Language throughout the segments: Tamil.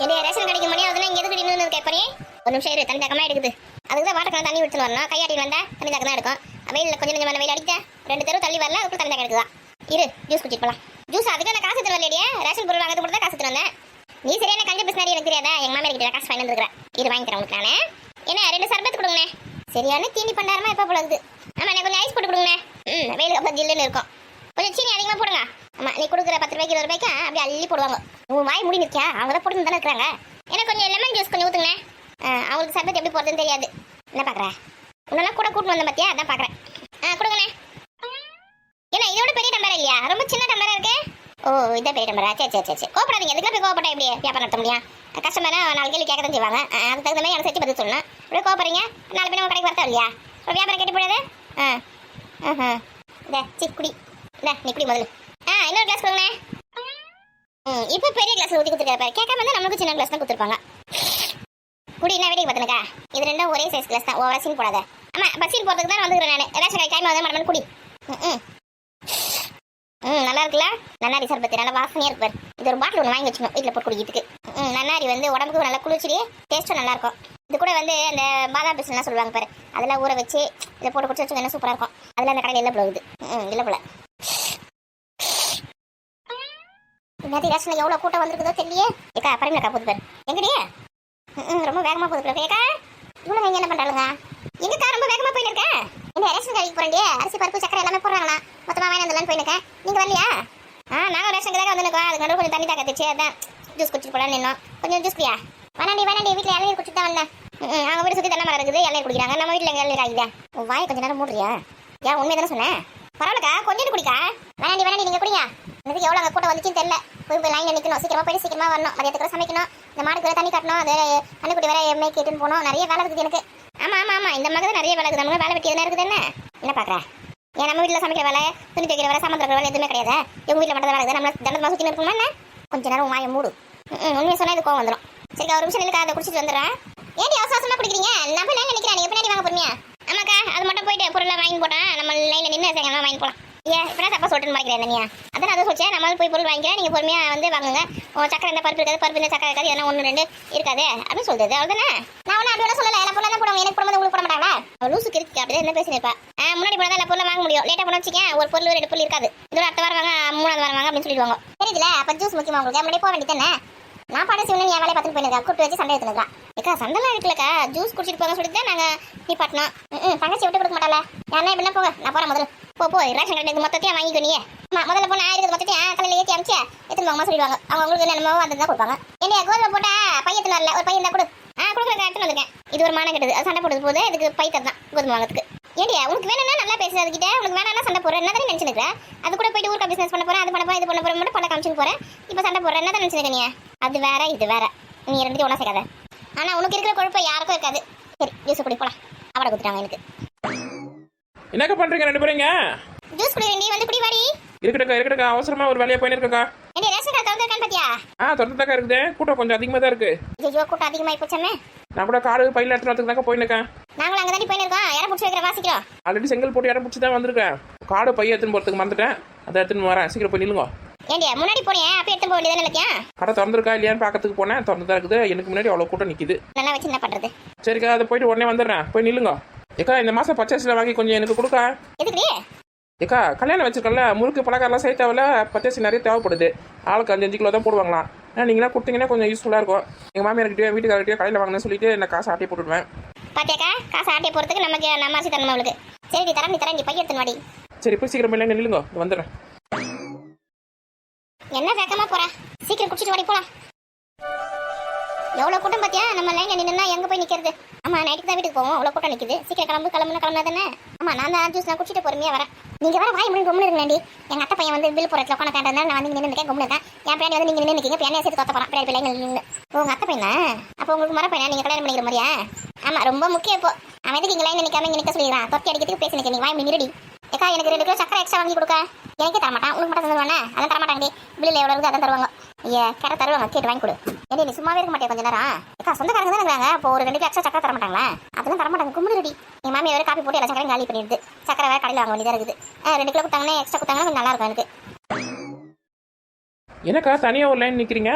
என்னைய ரேஷன் கடைக்கு மணி அதெல்லாம் இங்க எதுக்கு நின்று கேட்பறே? ஒரு நிமிஷம் இரு, தண்ணி தக்கமா எடுக்குது. அதுக்கு தான் வாட்டர் தண்ணி விட்டு வரணும். கையாட்டி வந்தா தண்ணி தக்க தான் இருக்கும். வெயிலில் கொஞ்சம் கொஞ்சம் வெயில் அடிக்க 2 தெரு தள்ளி வரல, அதுக்கு தண்ணி தக்க எடுக்குதா. இரு, ஜூஸ் குடிச்சிட்டு போலாம். ஜூஸ் அதுக்கு நான் காசு தருவேன் இல்லையா? ரேஷன் பொருள் வாங்கிறது மட்டும் தான் காசு தருவேன். நீ சரியான கஞ்ச பிசினாரி எனக்கு தெரியாதா? எங்க மாமியார் கிட்ட காசு வாங்கி வந்துருக்கேன். இது வாங்கி தரேன் உங்களுக்கு நானே. என்ன 2 சர்பத்து கொடுங்கண்ணே. சரியான தீனி பண்டாரமா எப்போ போல இருக்குது. ஆமா, நான் கொஞ்சம் ஐஸ் போட்டு கொடுங்கண்ணே. வெயிலுக்கு அப்போ ஜில்லுன்னு இருக்கும். கொஞ்சம் சீனி அதிகமாக போடுங்க. ஆமா, நீ கொடுக்குற 10 ரூபாய்க்கு 20 ரூபாய்க்கு அப்படியே அள்ளி போடுவாங்க. உன் வாய் முடி நிற்கா, அவங்க தான் போட்டு தானே இருக்கிறாங்க. எனக்கு கொஞ்சம் லெமன் ஜூஸ் கொஞ்சம் ஊற்றுங்கண்ணே. அவங்களுக்கு சர்பத் எப்படி போடுறதுன்னு தெரியாது. என்ன பார்க்குறேன்? உன்னெல்லாம் கூட கூட்டு வந்த பார்த்தியா? அதான் பார்க்குறேன். கொடுங்கண்ணே. ஏன்னா இதோட பெரிய டம்ளர் இல்லையா? ரொம்ப சின்ன டம்ளராக இருக்கு. ஓ, இதான் பெரிய டம்ளரா? சரி சரி சரி, கோப்படாதீங்க. எதுக்குலாம் போய் கோப்பட்டா எப்படி வியாபாரம் நடத்த முடியும்? கஸ்டமரை 4 கேள்வி கேட்க தான் செய்வாங்க. அதுக்கு தகுந்த மாதிரி எனக்கு சேர்த்து பதில் சொல்லணும். அப்படியே கோப்பறீங்க, 4 பேர் கடைக்கு வரத்தா இல்லையா? ஒரு வியாபாரம் கெட்டு போடாது. இந்த குடி. இல்லை, நீ குடி முதல்ல. இன்னொரு கிளாஸ் கொடுங்கண்ணே. இப்போ பெரிய கிளாஸ் ஊற்றி கொடுத்துருக்காரு. கேட்காம வந்து நம்மளுக்கு சின்ன கிளாஸ் தான் கொடுத்துருப்பாங்க. குடி. என்ன வேடிக்கை பார்த்துனுக்கா? இது ரெண்டும் ஒரே சைஸ் கிளாஸ் தான். ஓவரா சீன் போடாத. ஆமா, பஸ்ஸில் போகிறதுக்கு தான் வந்துக்கிறேன் நான். ரேஷன் கடை டைம் வந்து மடமன் குடி. நல்லா இருக்குல்ல? நன்னாரி சர்பத்து நல்லா வாசனையாக இருப்பார். இது ஒரு பாட்டில் ஒன்று வாங்கி வச்சுக்கணும் வீட்டில் போட்டு குடிக்கிறதுக்கு. நன்னாரி வந்து உடம்புக்கு நல்லா குளிர்ச்சி, டேஸ்ட்டும் நல்லா இருக்கும். இது கூட வந்து அந்த பாதாம் பிஸ்லாம் சொல்லுவாங்க பாரு, அதெல்லாம் ஊற வச்சு இதை போட்டு குடிச்சு வச்சுக்கோங்க, சூப்பராக இருக்கும். அதில் அந்த கடையில் எல்லாம் போகுது. இல்லை போல நேற்று ரேஷனில் எவ்வளோ கூட்டம் வந்துருக்குதோ தெரியலையே. ஏக்கா பரவாயில்லக்கா போகுது பாரு. எங்கடி? ரொம்ப வேகமாக போகுது பாரு. ஏக்கா இவ்வளோ நீங்கள் என்ன பண்ணுறாளுங்க? எங்கக்கா ரொம்ப வேகமாக போயின்னு இருக்கேன். இந்த ரேஷன் கடைக்கு போகிறேன்டி, அரிசி பருப்பு சக்கரை எல்லாமே போடுறாங்களா? மொத்தமாக வாங்கி வந்துடலான்னு போயிருக்கேன். நீங்கள் வரலையா? நாங்கள் ரேஷன் கடைக்கு வந்துருக்கோம். அதுக்கு நடுவில் கொஞ்சம் தண்ணி தாக்கத்துச்சு, அதான் ஜூஸ் குடிச்சிட்டு போகலான்னு நின்னோம். கொஞ்சம் ஜூஸ் குடியா? வேணாண்டி வீட்டில் இளநீர் குடிச்சிட்டு தான் வந்தேன். அவங்க வீடு சுற்றி தென்னை மரம் இருக்குது, இளநீர் குடிக்கிறாங்க. நம்ம வீட்டில் எங்கள் இளநீர் ஆகுதா? வாயை கொஞ்சம் நேரம் மூடுறியா? ஏன் உண்மையை தானே சொன்னேன். பரவாயில்லக்கா, கொஞ்சம் குடிக்கா. வேணாண்டி நீங்கள் குடியா? எனக்கு எவ்வளோ அங்கே கூட்டம் வந்துச்சுன்னு தெரியல. போய் லைனில் நிற்கணும், சீக்கிரமாக போயிட்டு சீக்கிரமாக வரணும். மதியத்துக்கு சமைக்கணும், இந்த மாடுக்கு வேறு தண்ணி கட்டணும், அது தண்ணிக்குடி வேறு எம்ஐ கேட்டுன்னு போகணும். நிறைய வேலை இருக்குது எனக்கு. ஆமாம், இந்த மாதிரி தான் நிறைய வேலை இருக்குது. நம்ம வேலை வெட்டி எதுனா இருக்குது. என்ன பார்க்குறேன்? ஏன் நம்ம வீட்டில் சமைக்கிற வேலை, துணி துவைக்கிற வேலை, சாமான் வேலை எதுவுமே கிடையாது. எங்கள் வீட்டில் மட்டும் தான் வேலை. நம்ம தண்டமாக சுற்றி இருக்குமா என்ன? கொஞ்சம் நேரம் வாயை மூடு. உண்மையை சொன்னால் இது கோவம் வந்துடும். சரிக்கா, ஒரு நிமிஷம் நினைக்கா, அதை குடிச்சிட்டு வந்துடுறேன். ஏன்டி அவசரமாக குடிக்கிறீங்க? நம்ம லைன் நினைக்கிறேன், நீங்கள் பின்னாடி வாங்க போறீங்க. ஆமாக்கா, அது மட்டும் போயிட்டு பொருளை வாங்கி போட்டேன். நம்ம லைனில் நின்று சீக்கிரமாக வாங்கி போகலாம். ஏன் இப்போ தப்பா சொல்லிட்டு மாட்டேங்கிறேன் நீ? அதான் அதை சொல்லிச்சேன். நம்ம போய் பொருள் வாங்கிக்கிறேன், நீங்கள் பொறுமையாக வந்து வாங்குங்க. சக்கரை இந்த பருப்பு இருக்காது, பருப்பு இந்த சக்கரை இருக்காது, ஏன்னா 1 2 இருக்காது அப்படின்னு சொல்றது. அவ்வளோதானே? நான் ஒன்றும் அப்படியே சொல்லலை. எல்லா பொருளும் தான் போடுவாங்க. எனக்கு போடும்போது உங்களுக்கு போட மாட்டாங்களா? லூசுக்கு இருக்கு. அப்படியே என்ன பேசினிருப்பா? முன்னாடி போனால் எல்லா பொருளும் வாங்க முடியும். லேட்டாக போன வச்சுக்கேன், ஒரு பொருள் 2 பொருள் இருக்காது. இதோட அடுத்த வாரம் வாங்க, 3ஆவது வாரம் வாங்க அப்படின்னு சொல்லிடுவாங்க. தெரியுதுல? அப்போ ஜூஸ் முக்கியமாக உங்களுக்கு முன்னாடி போக வேண்டியதானே. நான் பாட சிவனு என் வேலையை பார்த்துட்டு போயிருக்கேன். கூப்பிட்டு வச்சு சண்டை எடுத்துருக்கா. ஏக்கா சண்டைலாம் இருக்குல்லக்கா, ஜூஸ் குடிச்சிட்டு போங்க சொல்லிட்டு தான் நாங்கள் நிப்பாட்டினோம். தங்கச்சி விட்டு கொடுக்க மாட்டாள? யாருன்னா எப்படின்னா போங்க, நான் போகிறேன். முதல்ல போ ரேஷன் கடைக்கு மொத்தத்தையும் வாங்கிக்கோ. நீ முதல்ல போனால் ஆயிரத்து மொத்தத்தையும் தலையில் ஏற்றி அமிச்சு எடுத்துன்னு வாங்கம்மா சொல்லிடுவாங்க. அவங்க உங்களுக்கு என்னமோ அந்த தான் கொடுப்பாங்க. என்ன கோதுமை போட்டால் பையத்தில் வரல, ஒரு பையன் தான் கொடு. கொடுக்குறேன், எடுத்துன்னு வந்திருக்கேன். இது ஒரு மான கெட்டது. அது சண்டை போடுறது போது இதுக்கு பைத்தர் தான் கோதுமை வாங்கிறதுக்கு. ஏண்டியா உனக்கு வேணும்னா நல்லா பேசுறது அதுக்கிட்ட, உனக்கு வேணா சண்டை போடுறேன். என்ன தானே நினச்சிருக்கேன்? அது கூட போயிட்டு ஊருக்கா பிசினஸ் பண்ண போகிறேன், அது பண்ண போகிறேன், இது பண்ண போகிறேன், மட்டும் பல காமிச்சுன்னு போகிறேன். இப்போ சண்டை போடுறேன். என்ன தான் நினச்சிருக்கேன் நீ? அது வேற இது வேற. நீ 2 ஒன்றா சேர்க்காத. ஆனால் உனக்கு இருக்கிற குழப்பம் யாருக்கும் இருக்காது. சரி, ஜூஸ் குடி போலாம். அவரை கொடுத்துட்டாங்க எனக்கு. என்னக்கா பண்றீங்க 2 பேருங்க? ஜூஸ் குடி வேண்டி வந்து குடி வாடி. இருக்கட்டக்கா அவசரமா ஒரு வேலையா போயின்னு இருக்கக்கா. என்ன ரேஷன் கடை திறந்துருக்கான்னு பாத்தியா? திறந்துதாக்கா இருக்குது. கூட்டம் கொஞ்சம் அதிகமாக தான் இருக்கு. ஐயோ, கூட்டம் அதிகமாகி போச்சாமே. நான் கூட காடு பையில எடுத்து வரதுக்கு போயிருக்கேன். நாங்களும் அங்கே தாண்டி போயிருக்கோம். யாரை பிடிச்சி வைக்கிற வாசிக்கிறோம். ஆல்ரெடி செங்கல் போட்டு யாரும் பிடிச்சி தான் வந்திருக்கேன். காடு பைய எடுத்துன்னு போறதுக்கு மறந்துட்டேன். அதை எடுத்துன்னு வரேன். சீக்கிரம் போய் நில்லுங்க. ஏண்டியா முன்னாடி போனேன், அப்போ எடுத்து போக வேண்டியதானே இல்லையா? கடை திறந்துருக்கா இல்லையான்னு பார்க்கறதுக்கு போனேன். திறந்துதான் இருக்குது. எனக்கு முன்னாடி அவ்வளோ கூட்டம் நிற்கிது. நல்லா வச்சு என்ன பண்ணுறது? சரிக்கா, அதை போயிட்டு உடனே வந்துடுறேன். போய் நில்லுங்க. ஏக்கா இந்த மாதம் பச்சரிசியில் வாங்கி கொஞ்சம் எனக்கு கொடுக்க. எதுக்கு? ஏக்கா கல்யாணம் வச்சிருக்கல, முறுக்கு பலகாரம்லாம் சேர்த்தாவில் பச்சரிசி நிறைய தேவைப்படுது. ஆளுக்கு 5 கிலோ தான் போடுவாங்களாம். நீங்களா கொடுத்தீங்கன்னா கொஞ்சம் யூஸ்ஃபுல்லாக இருக்கும். எங்கள் மாமியார்கிட்டயோ வீட்டுக்காரர்கிட்டயோ கடையில் வாங்கணும்னு சொல்லிட்டு நான் காசு ஆட்டி போட்டுடுவேன். பாத்தியாக்கா, காசு ஆட்டி போகிறதுக்கு நமக்கு நம்ம ஆசி தரணும் அவளுக்கு. சரி, தரேன் நீ பையன் எடுத்து வாடி. சரி, போய் சீக்கிரம் இல்லை நில்லுங்க, வந்துடுறேன். என்ன வேகமாக போகிறேன்? சீக்கிரம் குடிச்சிட்டு வாடி போகலாம். எவ்வளோ கூட்டம் பார்த்தியா? நம்ம லைனில் நின்றுனா எங்கே போய் நிற்கிறது? ஆமாம், நைட்டுக்கு தான் வீட்டுக்கு போவோம். அவ்வளோ கூட்டம் நிற்குது. சீக்கிரம் கிளம்புனா தானே. ஆமாம், நான் தான் ஜூஸ் நான் குடிச்சிட்டு பொறுமையாக வரேன். நீங்கள் வேறு வாய் முடியும் கொண்டு இருங்கண்டி. எங்கள் அத்தை பையன் வந்து பில் போகிறதுல உட்காந்து கேட்டதுனால நான் வந்து நின்று இருக்கேன், கொண்டு இருக்கேன். என் பின்னாடி வந்து நீங்கள் நின்று பின்னாடி சேர்த்து தோத்த போகிறேன். பின்னாடி பிள்ளைங்க நின்று. உங்கள் அத்தை பையனா? அப்போ உங்களுக்கு மர பையனா? நீங்கள் கல்யாணம் பண்ணிக்கிற மாதிரியா? ஆமாம், ரொம்ப முக்கியம். இப்போ அவன் எதுக்கு இங்கே லைன் நிற்காம இங்கே நிற்க சொல்லிடுறான். தொட்டி அடிக்கிறதுக்கு பேசி நிற்க. நீ வாய் மினிரடி. ஏக்கா எனக்கு 2 கிலோ சக்கரை எக்ஸ்ட்ரா வாங்கி கொடுக்க. எனக்கே தரமாட்டான், உங்களுக்கு மட்டும் தந்துடுவானே. அதான் தரமாட்டாங்கடி. பில்லில் எவ்வளோ இருக்குது அதான் தருவாங்க. ஐயா கரை தருவாங்க, கேட்டு வாங்கி கொடு. ஏன்டி நீ சும்மாவே இருக்க மாட்டேன் கொஞ்ச நேரம்? ஏக்கா சொந்தக்காரங்க தான் இருக்கிறாங்க. இப்போ ஒரு 2 கிலோ எக்ஸ்ட்ரா சக்கரை தரமாட்டாங்களா? அதெல்லாம் தரமாட்டாங்க. கும்பிடுடி. எங்கள் மாமியை வேறு காப்பி போட்டு எல்லா சக்கரையும் காலி பண்ணிடுது. சக்கரை வேறு கடையில் வாங்க வேண்டியதாக இருக்குது. 2 கிலோ கொடுத்தாங்கன்னா எக்ஸ்ட்ரா கொடுத்தாங்கன்னா கொஞ்சம் நல்லா இருக்கும் எனக்கு. என்னக்கா தனியாக ஒரு லைன் நிற்கிறீங்க?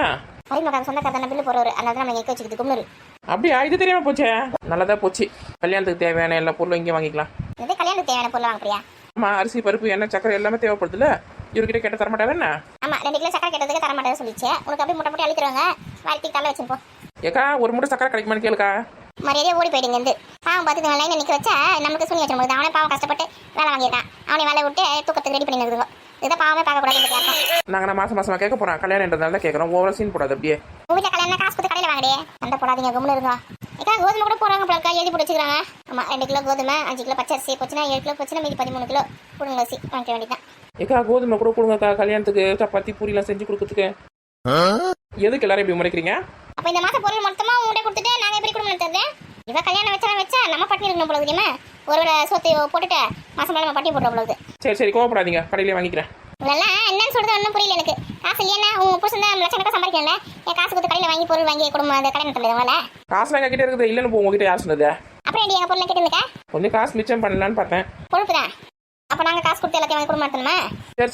பரிமளக்கார சொந்தக்கார தானே பில்லு போடுறவர், அதனால தான் நம்ம எங்க வச்சுக்கிது கும்னு. அப்படியா? இது தெரியாம போச்சே. நல்லதா போச்சு. கல்யாணத்துக்கு தேவையான எல்லா பொருளும் இங்கே வாங்கிக்கலாம். இதே கல்யாணத்துக்கு தேவையான பொருள் வாங்க போறியா? ஆமா, அரிசி பருப்பு எண்ணெய் சக்கரை எல்லாமே தேவைப்படுதுல்ல. இவர்கிட்ட கேட்ட தரமாட்டாவே என்ன? ஆமா, 2 கிலோ சக்கரை கேட்டதுக்கு தர மாட்டேன்னு சொல்லிச்சு. உனக்கு அப்படியே முட்டை அள்ளி தருவாங்க, வாழ்த்தி தலை வச்சுப்போம். ஏக்கா ஒரு மூட்டை சக்கரை கிடைக்குமான்னு கேளுக்கா. மரியாதையா ஓடி போயிடுங்க இருந்து. பாவம் பார்த்து லைனை நிற்க வச்சா நம்மளுக்கு சுனி வச்சிருந்தது. அவனே பாவம் கஷ்டப்பட்டு வேலை வாங்கியிருக்கான். அவனை வேலை விட்டு தூக்கத்துக்கு ரெடி பண்ணி நிறுத்துவோம். இதை பாவமே பார்க்கக்கூடாது. நாங்கள் மாசமா கேட்க போறோம். கல்யாணம்ன்றதால தான் கேட்குறோம். ஓவரா சீன் போடாது. அப்படியே உங்க வீட்டில் கல்யாணம் காசு கொடுத்து கடையில் வாங்கடே. சண்டை போடாதீங்க, கும்பல இருங்க. ஏக்கா கோதுமை கூட போறாங்க போலக்கா, எழுதி போட்டு வச்சுக்கிறாங்க. ஆமா, 2 கிலோ கோதுமை, 5 கிலோ பச்சரிசி போச்சுன்னா 7 கிலோ போச்சுன்னா மீதி 13 கிலோ புடுங்க அரிசி வாங்கிக்க வேண்டியதான். ஏக்கா கோதுமை கூட கொடுங்கக்கா, கல்யாணத்துக்கு சப்பாத்தி பூரிலாம் செஞ்சு கொடுக்கறதுக்கு. எதுக்கு எல்லாரும் இப்படி முறைக்கிறீங்க? அப்ப இந்த மாசம் பொருள் மொத்தமா உங்கள்கிட்ட கொடுத்துட்டு நாங்க எப்படி குடும்பம் தருது? இவ கல்யாணம் வச்சா நம்ம பட்டி இருக்கணும் போல தெரியுமா? ஒருவேளை சோத்து போட்டுட்டு மாசம் நம்ம பட்டி போடுற போல. சரி கோவப்படாதீங்க, கடையிலே வாங்கிக்கிறேன். இதெல்லாம் என்னன்னு சொல்றது ஒன்றும் புரியல எனக்கு. காசு இல்லையா? உங்க புருஷன் தான் லட்சக்கணக்காக சம்பாதிக்கல. என் காசு கொடுத்து கடையில் வாங்கி பொருள் வாங்கி குடும்பம் அந்த கல்யாணம் தருவாங்கள. காசுலாம் எங்க கிட்ட இருக்குது. இல்லைன்னு போ, உங்ககிட்ட யார் சொன்னது? அப்புறம் எப்படி எங்க பொருள் கேட்டுருக்கா? கொஞ்சம் காசு மிச்சம் பண்ணலான்னு பார்த்தேன். பொறுப்பு தான். அப்போ நாங்கள் காசு கொடுத்து எல்லாத்தையும் வாங்கி கொடுக்க மாட்டோமா?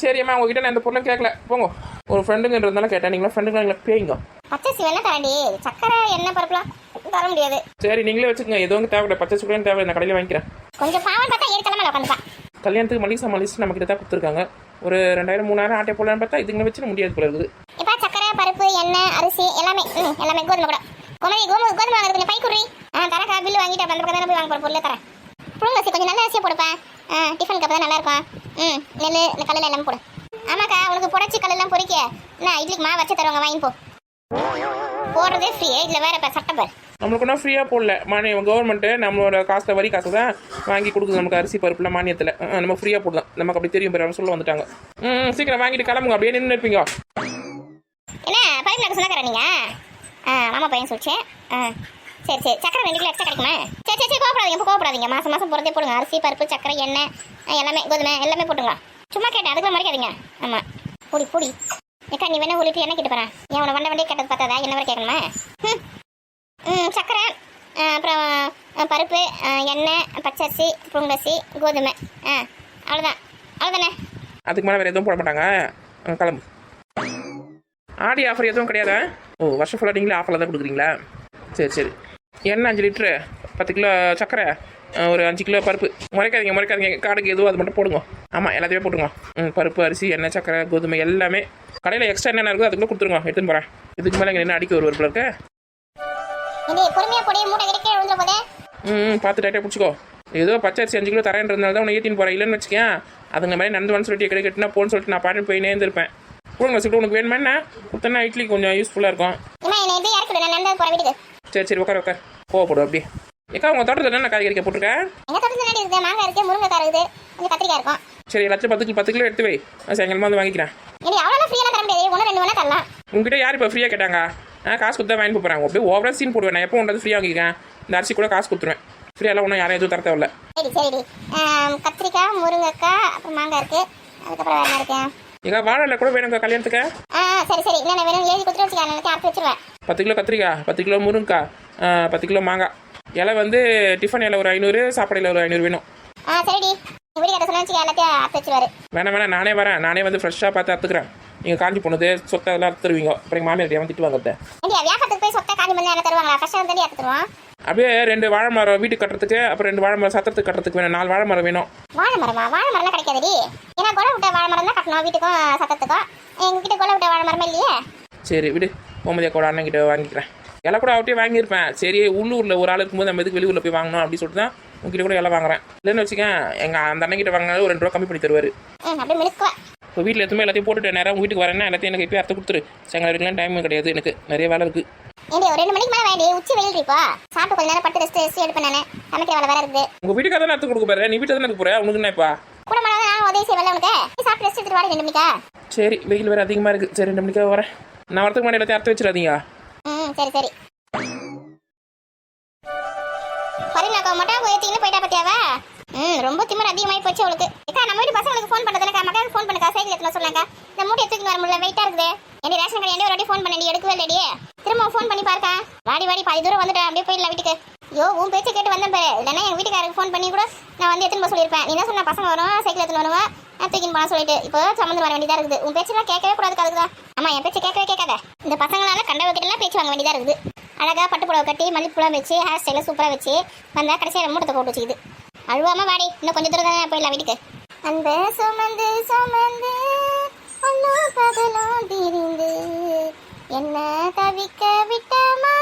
சரிம்மா, உங்ககிட்ட நான் இந்த பொருளும் கேட்கல. போங்க. ஒரு ஃப்ரெண்டுங்கன்றதுனால கேட்டேன். நீங்களா ஃப்ரெண்டுங்களா எங்களை பேய்ங்க. பச்சரிசி வேணா தரண்டி, சக்கரை எண்ணெய் பருப்புலாம் தர முடியாது. சரி நீங்களே வச்சுக்கோங்க. எதுவும் தேவையில்லை. பச்சரிசி கூட தேவை. நான் கடையில் வாங்கிக்கிறேன். கொஞ்சம் பாவம் பார்த்தா ஏற்கனவே உட்காந்துப்பா. கல்யாணத்துக்கு மளிகை சாமான் லிஸ்ட் நம்ம கிட்ட தான் கொடுத்துருக்காங்க. ஒரு 2000 3000 ஆட்டை போடலான்னு பார்த்தா இதுங்க வச்சு முடியாது போல இருக்குது. இப்போ சக்கரை பருப்பு எண்ணெய் அரிசி எல்லாமே எல்லாமே கோதுமை கூட. கோதுமை வாங்குறது கொஞ்சம் பை குறி. தரக்கா பில்லு வாங்கிட்டு அந்த பக்கம் தானே போய் வாங்க போகிற பொருளே தரேன். புழுங்க அரிசி கொஞ்சம் நல்ல அரிசியை போடுப்பேன். டிஃபன் கப் தான் நல்லா இருக்கும். நெல் இந்த கல்லில் எல்லாமே போடு. ஆமாக்கா, உனக்கு புடச்சி கல்லெல்லாம் பொறிக்க என்ன இட்லிக்கு மாவு வச்சு தருவாங்க, வாங்கி போ. போடுறதே ஃப்ரீ, இதில் வேற இப்போ சட்டம் பாரு. நம்மளுக்கு ஒன்றும் ஃப்ரீயாக போடல. கவர்மெண்ட்டு நம்மளோட காசில் வரி காசு தான் வாங்கி கொடுக்குது நமக்கு. அரிசி பருப்புல மானியத்தில் நம்ம ஃப்ரீயாக போடலாம். நமக்கு அப்படி தெரியும் பேர் சொல்ல வந்துட்டாங்க. சீக்கிரம் வாங்கிட்டு கிளம்புங்க. அப்படியே நின்று இருப்பீங்க. என்ன பையனுக்கு சொன்னாக்கிறேன் நீங்கள்? மாமா பையன் சொல்லிச்சு. சரி சக்கரை 2 கிலோ எக்ஸ்ட்ரா கிடைக்குமா? சரி கோவப்படாதீங்க. மாதம் போகிறதே போடுங்க. அரிசி பருப்பு சக்கரை எண்ணெய் எல்லாமே கோதுமை எல்லாமே போட்டுங்க. சும்மா கேட்டேன், அதுக்குள்ள மறைக்காதீங்க. ஆமாம், பொடி ஏக்கா நீ வேணா ஊழிட்டு என்ன கேட்டு போகிறேன்? ஏன் உன வண்டியே கேட்டது பார்த்ததா? என்ன வரை கேட்கணுமா? சக்கரை அப்புறம் பருப்பு எண்ணெய் பச்சரிசி புழுங்கரிசி கோதுமை அவ்வளோதானே. அதுக்கு மேலே வேறு எதுவும் போட மாட்டாங்க. கிளம்பு. ஆடி ஆஃபர் எதுவும் கிடையாதா? வருஷம் ஃபுல்லாக நீங்களே ஆஃபரில் தான் கொடுக்குறீங்களா? சரி எண்ணெய் 5 லிட்ரு 10 கிலோ சக்கரை ஒரு 5 கிலோ பருப்பு. முறைக்காதீங்க. கார்டுக்கு எதுவும் அது மட்டும் போடுங்க. ஆமாம், எல்லாத்தையுமே போட்டுங்க. பருப்பு அரிசி எண்ணெய் சக்கரை கோதுமை எல்லாமே கடையில் எக்ஸ்ட்ரா என்னென்ன இருக்கோ அதுக்குள்ளே கொடுத்துருங்க. எடுத்துன்னு போகிறேன். இதுக்கு மேலே என்ன அடிக்க ஒரு பிள்ளை இருக்க? பார்த்து டைட்டாக பிடிச்சிக்கோ. ஏதோ பச்சரிசி 5 கிலோ தரேன்றதுனால தான் உன்னை ஏற்றின்னு போகிறேன். இல்லைன்னு வச்சுக்கேன் அதுங்க மாதிரி நடந்து சொல்லிட்டு கெட்டுனா போன்னு சொல்லிட்டு நான் பாட்டு போய் நேர்ந்துருப்பேன். கொடுங்க சொல்லிட்டு உனக்கு வேணுமா என்ன கொடுத்தனா இட்லி கொஞ்சம் யூஸ்ஃபுல்லாக இருக்கும். சரி உட்கார் கோவப்படும் அப்படியே. ஏக்கா உங்கள் தோட்டத்தில் என்ன காய்கறிக்க போட்டிருக்கேன்? சரி எல்லாத்தையும் 10 கிலோ எடுத்து வை. சாயங்காலமாக வந்து வாங்கிக்கிறேன். உங்ககிட்ட யார் இப்போ ஃப்ரீயாக கேட்டாங்க? காசு கொடுத்தா வாங்கி போகிறாங்க. அப்படியே ஓவரா சீன் போடுவேன். நான் எப்போ ஒன்றது ஃப்ரீயாக வாங்கிக்கிறேன். இந்த அரிசி கூட காசு கொடுத்துருவேன். ஃப்ரீயெல்லாம் ஒன்றும் யாரும் எதுவும் தர தேவையில்ல. சரி கத்திரிக்காய் முருங்கைக்காய் அப்புறம் மாங்காய் இருக்கு. அதுக்கப்புறம் வேற இருக்கு. எங்க வாழை கூட வேணுங்க கல்யாணத்துக்கு? சரி என்ன வேணும் எழுதி கொடுத்து வச்சுக்கலாம். அரைச்சி வச்சிருவேன். 10 கிலோ கத்திரிக்காய் 10 கிலோ முருங்கைக்காய் 10 கிலோ மாங்காய். இலை வந்து டிஃபன் இலை ஒரு 500 சாப்பாடு இலை ஒரு 500 வேணும். சரிடி வீட்டுக்கிட்ட சொன்னா எல்லாத்தையும் அரைச்சி வச்சிருவாரு. வேணாம் நானே வரேன். நானே வந்து ஃப்ரெஷ்ஷாக பார்த்து அறுத்துக்கிறேன். நீங்கள் காஞ்சி போனது சொத்தை எல்லாம் அறுத்துருவீங்க. அப்புறம் எங்கள் மாமியார் வந்து திட்டு வாங்க. வியாபாரத்துக்கு போய் சொத்தை காஞ்சி பண்ணி என்ன தருவாங்களா? ஃப்ரெஷ்ஷாக தண்ணி அறுத்துருவோம். அப்படியே 2 வாழை மரம் வீட்டுக்கு கட்டுறதுக்கு அப்புறம் 2 வாழை மரம் சத்திரத்துக்கு கட்டுறதுக்கு வேணும். 4 வாழை மரம் வேணும். வாழை மரம்லாம் கிடைக்காதுடி. ஏன்னா கொலை விட்ட வாழை மரம் தான் கட்டணும் வீட்டுக்கும் சத்திரத்துக்கும். எங்ககிட்ட கொலை விட்ட வாழை மரமே இல்லையே. சரி விடு, கோமதியா கூட அண்ணன் கிட்ட வாங்கிக்கிறேன். இலை கூட அவட்டே வாங்கியிருப்பேன். சரி உள்ளூரில் ஒரு ஆள் இருக்கும்போது நம்ம எதுக்கு வெளியூரில் போய் வாங்கணும் அப்படின்னு சொல்லிட்டு தான் உங்ககிட்ட கூட இலை வாங்குறேன். இல்லைன்னு வச்சுக்கேன் எங்கள் அந்த அண்ணன் கிட்ட வாங்கினாலும் ஒரு 2 ரூபா கம்மி பண்ணி தருவார். இப்போ வீட்டில் எதுவுமே எல்லாத்தையும் போட்டுட்டு நேரம் வீட்டுக்கு வரேன்னா எல்லாத்தையும் எனக்கு இப்போ அறுத்து கொடுத்துரு. சாயங்காலம் வரைக்கும் டைம் கிடையாது, எனக்கு நிறைய வேலை இருக்குது. ஒரு 2 மணிக்கு மேலே வேண்டி உச்சி வெயில் இருப்பா. சாப்பிட்டு கொஞ்ச நேரம் பட்டு ரெஸ்ட் எடுப்பேன். நான் சமைக்கிற வேலை வேற இருக்குது. உங்கள் வீட்டுக்கு தானே அறுத்து கொடுக்க போகிறேன். நீ வீட்டில் தானே போகிறேன். உனக்கு என்னப்பா கூட மாட்டா நான் உதவி செய்வேன் உனக்கு. சாப்பிட்டு ரெஸ்ட் எடுத்துட்டு வாடி 2 மணிக்கா. சரி வெயில் வேறு அதிகமாக இருக்குது. சரி 2 மணிக்காக வரேன். நான் வரதுக்கு முன்னாடி எல்லாத்தையும் அறுத்து வச்சிடாதீங்க. சரி பரிமாக்கா மட்டும் போயிட்டீங்கன்னு போயிட்டா பத்தியாவா? ரொம்ப திமிர் அதிகமாகி போச்சு அவளுக்கு. ஏக்கா நம்ம வீட்டு பசங்களுக்கு ஃபோன் பண்ணுறதுனக்கா மக்களுக்கு ஃபோன் பண்ணுக்கா. சைக்கிள் எடுத்துன்னு சொன்னாங்க. இந்த மூட்டை எடுத்துக்கிட்டு வர முடியல, வெயிட்டாக இருக்குது. என்னடி ரேஷன் கடை ஒரு வாட்டி ஃபோன் பண்ணி எடுக்கவே இல்லையே. திரும்ப ஃபோன் பண்ணி பாருக்கா. வாடி பாதி தூரம் வந்துட்டேன். அப்படியே போயிடலாம் வீட்டுக்கு. உன் பேச்சு கேட்டு வந்தேன் பாரு. இல்லைன்னா எங்கள் வீட்டுக்காரருக்கு ஃபோன் பண்ணி கூட நான் வந்து எடுத்துன்னு போக சொல்லியிருப்பேன். நீ என்ன சொன்ன? பசங்க வரும் சைக்கிள் எடுத்துன்னு வருவேன் தூக்கின்னு போனா சொல்லிட்டு இப்போ சம்மந்தம் வர வேண்டியதா இருக்குது. உன் பேச்செல்லாம் கேட்கவே கூடாது அதுக்குதான். ஆமா, என் பேச்சு கேட்கவே கேட்காத. இந்த பசங்களால கண்டவகிட்டலாம் பேச்சு வாங்க வேண்டியதா இருக்குது. அழகா பட்டு புடவை கட்டி மல்லிப்பூலாம் வச்சு ஹேர் ஸ்டைல சூப்பரா வச்சு வந்தா கடைசியாக மூட்டத்தை போட்டு வச்சுக்குது. அழுவாம வாடி, இன்னும் கொஞ்சம் தூரம் தான் போயிடலாம் வீட்டுக்கு. அந்த சுமந்து சுமந்து ஒன்னும் பகலும் திரிந்து என்ன தவிக்க விட்டமா.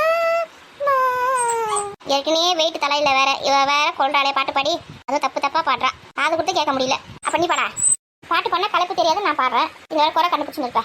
ஏற்கனவே வெயிட் தலையில வேற, இவ வேற கொள்றாளே பாட்டு பாடி. அதுவும் தப்பு தப்பா பாடுறா, காது கொடுத்து கேட்க முடியல. அப்ப நீ பாடா. பாட்டு பண்ணா கலப்பு தெரியாது, நான் பாடுறேன். இது வேற குறை கண்டுபிடிச்சுன்னு இருக்கா.